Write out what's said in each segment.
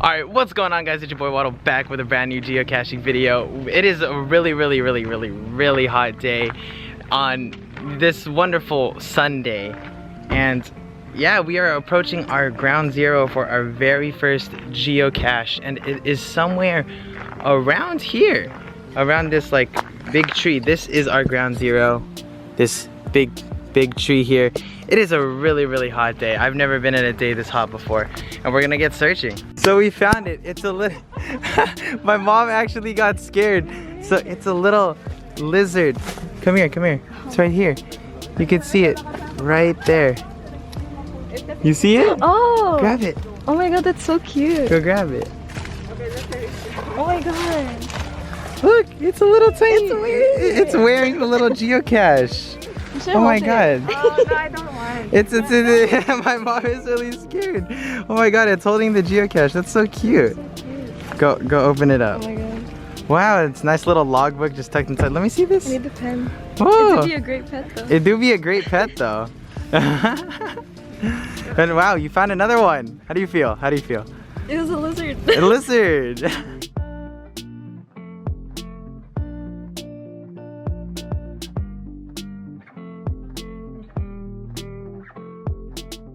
Alright, what's going on, guys? It's your boy Waddle back with a brand new geocaching video. It is a really hot day on this wonderful Sunday. And yeah, we are approaching our ground zero for our very first geocache. And it is somewhere around here. Around this like big tree. This is our ground zero. This big tree here. It is a really hot day. I've never been in a day this hot before, and we're gonna get searching. So we found it. It's a little my mom actually got scared. So it's a little lizard. Come here. It's right here. You can see it right there. You see it? Oh! Grab it. Oh my god, that's so cute. Go grab it. Oh my god. Look, it's a little tiny. It's wearing a little geocache. Oh my god. Oh no, I don't want. It's my mom is really scared. Oh my god, it's holding the geocache. That's so cute. Go open it up. Oh my god. Wow, it's a nice little logbook just tucked inside. Let me see this. I need the pen. Whoa. It would be a great pet though. It do be a great pet though. And wow, you found another one. How do you feel? It was a lizard. A lizard.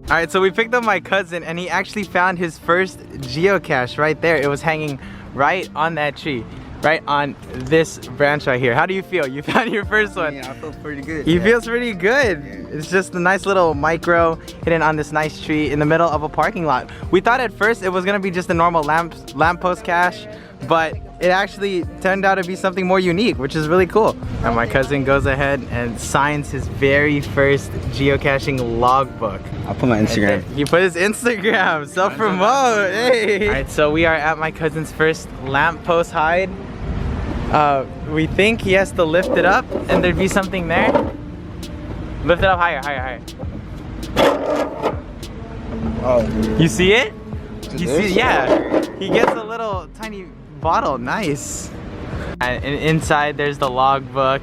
Alright, so we picked up my cousin and he actually found his first geocache right there. It was hanging right on that tree, right on this branch right here. How do you feel? You found your first one. Yeah, I feel pretty good. He feels pretty good. Yeah. It's just a nice little micro hidden on this nice tree in the middle of a parking lot. We thought at first it was gonna be just a normal lamppost cache, but it actually turned out to be something more unique, which is really cool. And my cousin goes ahead and signs his very first geocaching logbook. I'll put my Instagram. He put his Instagram, self-promote, hey! Alright, so we are at my cousin's first lamppost hide. We think he has to lift it up and there'd be something there. Lift it up higher. Oh, you see it? You see it? Yeah. He gets a little tiny bottle, nice. And inside there's the logbook.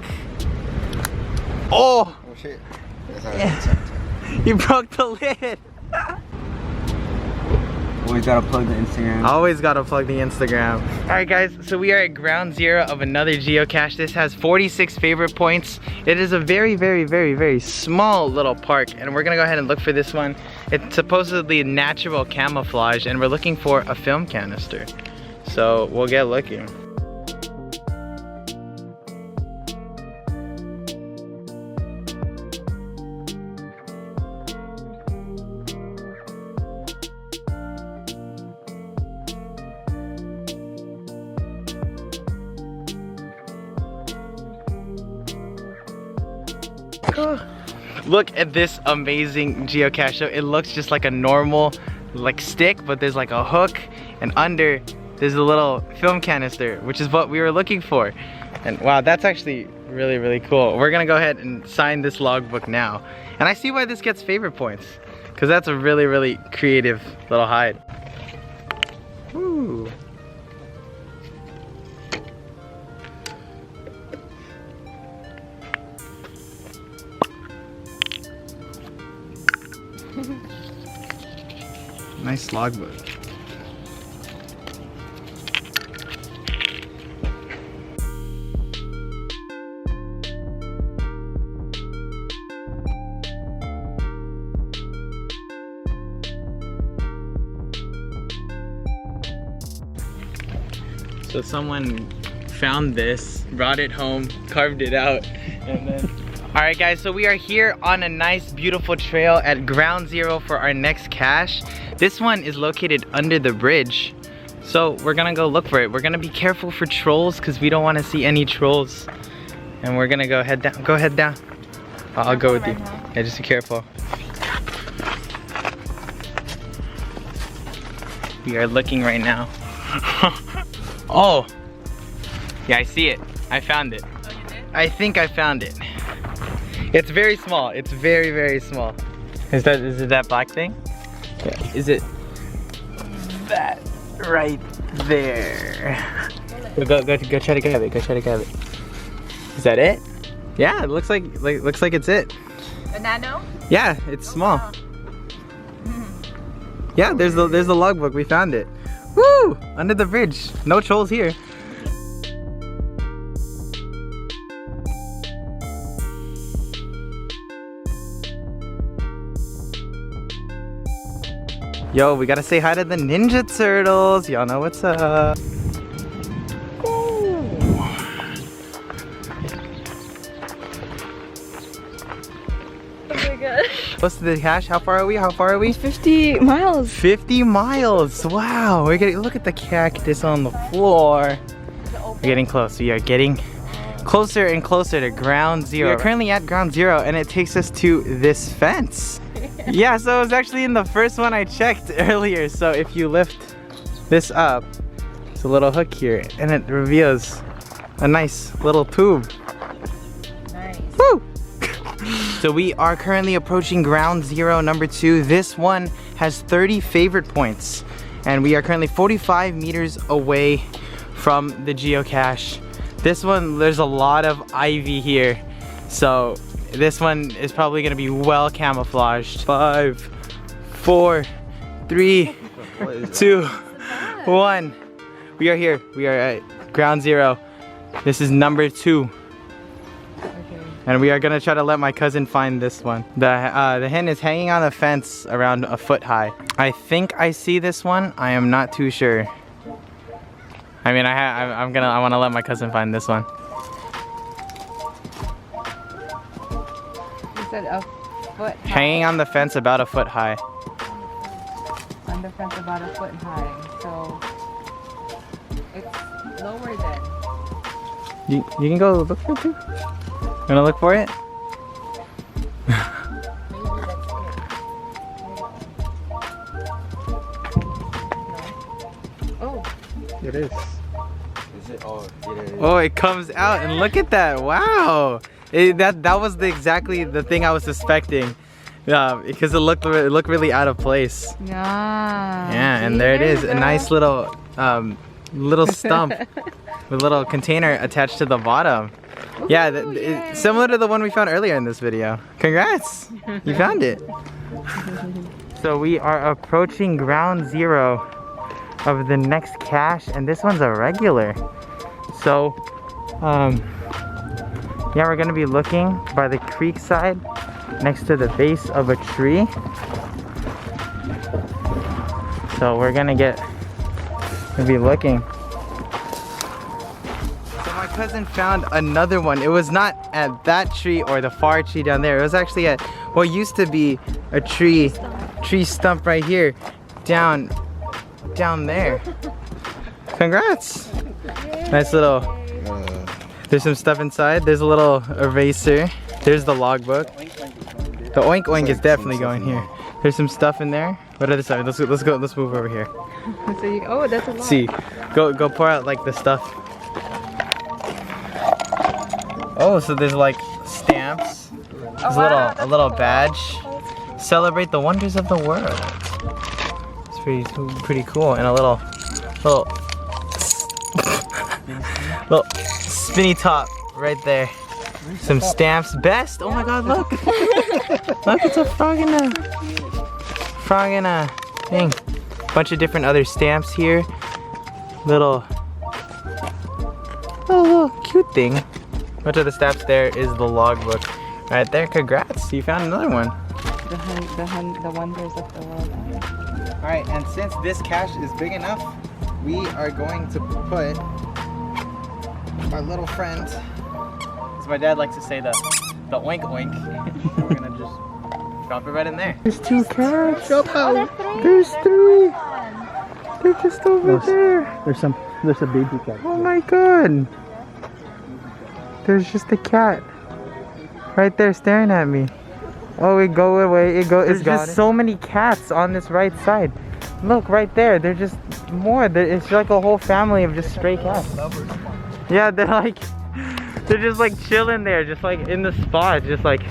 Oh! Oh shit. He broke the lid. Always gotta plug the Instagram. Always gotta plug the Instagram. Alright guys, so we are at ground zero of another geocache. This has 46 favorite points. It is a very small little park, and we're gonna go ahead and look for this one. It's supposedly natural camouflage, and we're looking for a film canister. So we'll get looking. Look at this amazing geocache. So it looks just like a normal stick, but there's like a hook, and under there's a little film canister, which is what we were looking for. And wow, that's actually really cool. We're gonna go ahead and sign this logbook now. And I see why this gets favorite points, because that's a really creative little hide. Ooh. Nice logbook. So someone found this, brought it home, carved it out, and then... Alright guys, so we are here on a nice beautiful trail at ground zero for our next cache. This one is located under the bridge, so we're gonna go look for it. We're gonna be careful for trolls because we don't want to see any trolls. And we're gonna go head down. Go head down. I'll go with you. Yeah, just be careful. We are looking right now. Oh! Yeah, I see it. I found it. Oh, you did? I think I found it. It's very small. It's very small. Is it that black thing? Yeah. Is it that right there? Go try to grab it. Go try to grab it. Is that it? Yeah, it looks like it's it. A nano? Yeah, it's small. Yeah, there's the logbook. We found it. Woo! Under the bridge. No trolls here. Yo, we gotta say hi to the Ninja Turtles. Y'all know what's up. Close to the cache. How far are we? How far are we? 50 miles. 50 miles. Wow. We're getting, look at the cactus on the floor. We're getting close. We are getting closer and closer to ground zero. We are currently at ground zero and it takes us to this fence. Yeah, so it was actually in the first one I checked earlier. So if you lift this up, it's a little hook here and it reveals a nice little tube. Nice. Woo! So we are currently approaching ground zero number 2. This one has 30 favorite points and we are currently 45 meters away from the geocache. This one, there's a lot of ivy here, so this one is probably gonna be well camouflaged. 5, 4, 3, 2, 1. We are here. We are at ground zero. This is number 2. And we are gonna try to let my cousin find this one. The hen is hanging on a fence around a foot high. I think I see this one. I am not too sure. I mean, I wanna let my cousin find this one. You said a foot high. Hanging on the fence about a foot high. On the fence about a foot high. So it's lower than. You can go look for it too. You wanna look for it? Oh. It is. Is it? Oh, it is. Oh, it comes out and look at that! Wow, that was exactly the thing I was suspecting, because it looked really out of place. Yeah. Yeah, and there it is, a nice little stump with a little container attached to the bottom. Yeah, similar to the one we found earlier in this video. Congrats! You found it. So we are approaching ground zero of the next cache, and this one's a regular. So, yeah, we're gonna be looking by the creek side next to the base of a tree. So we're gonna be looking. My cousin found another one. It was not at that tree or the far tree down there. It was actually at what used to be a tree stump right here, down there. Congrats! Nice little. There's some stuff inside. There's a little eraser. There's the logbook. The oink oink is definitely going here. There's some stuff in there. What other side? Let's go. Let's move over here. Oh, that's a lot. See, go pour out like the stuff. Oh, so there's like stamps. There's a little badge. Celebrate the wonders of the world. It's pretty cool, and a little spinny top right there. Some stamps. Best. Oh my God! Look, look, it's a frog in a thing. Bunch of different other stamps here. Little cute thing. Bunch of the stamps there is the logbook. Right there, congrats, you found another one. The wonders of the world. Alright, and since this cache is big enough, we are going to put our little friend, as my dad likes to say, the oink oink. We're gonna just drop it right in there. There's 2 cats. There's 3. They're just over there. There's a baby cat. Oh my God. There's just a cat right there staring at me. Oh, it go away. There's just so many cats on this right side. Look right there. They're just more. It's like a whole family of just stray cats. Yeah, they're just like chilling there, just like in the spot, just like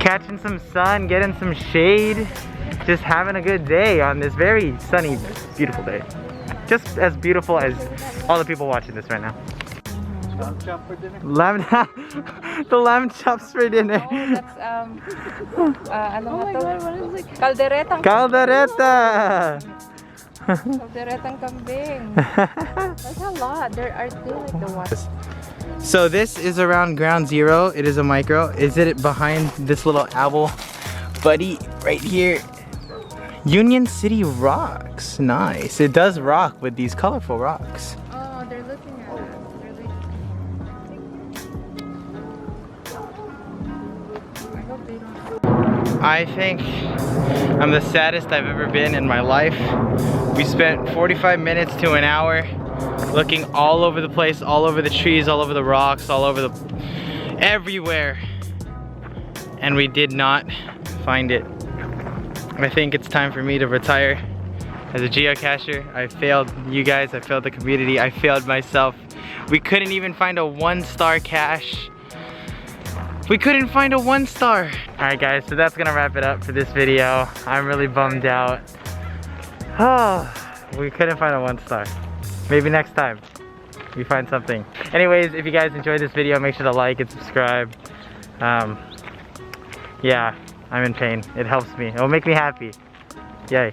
catching some sun, getting some shade, just having a good day on this very sunny, beautiful day. Just as beautiful as all the people watching this right now. Lamb chop for dinner? The lamb chops for dinner. Oh, that's oh my God, what is it? Caldereta. Caldereta. Kalderetang kambing. That's a lot. There are two like the ones. So this is around ground zero. It is a micro. Is it behind this little owl buddy right here? Union City rocks. Nice. It does rock with these colorful rocks. Oh, they're looking at us. They're like... I hope they don't... I think I'm the saddest I've ever been in my life. We spent 45 minutes to an hour looking all over the place, all over the trees, all over the rocks, all over the... everywhere. And we did not find it. I think it's time for me to retire as a geocacher. I failed you guys, I failed the community, I failed myself. We couldn't even find a 1-star cache. We couldn't find a 1-star. Alright guys, so that's gonna wrap it up for this video. I'm really bummed out. Oh, we couldn't find a 1-star. Maybe next time we find something. Anyways, if you guys enjoyed this video, make sure to like and subscribe. Yeah, I'm in pain. It helps me. It will make me happy. Yay.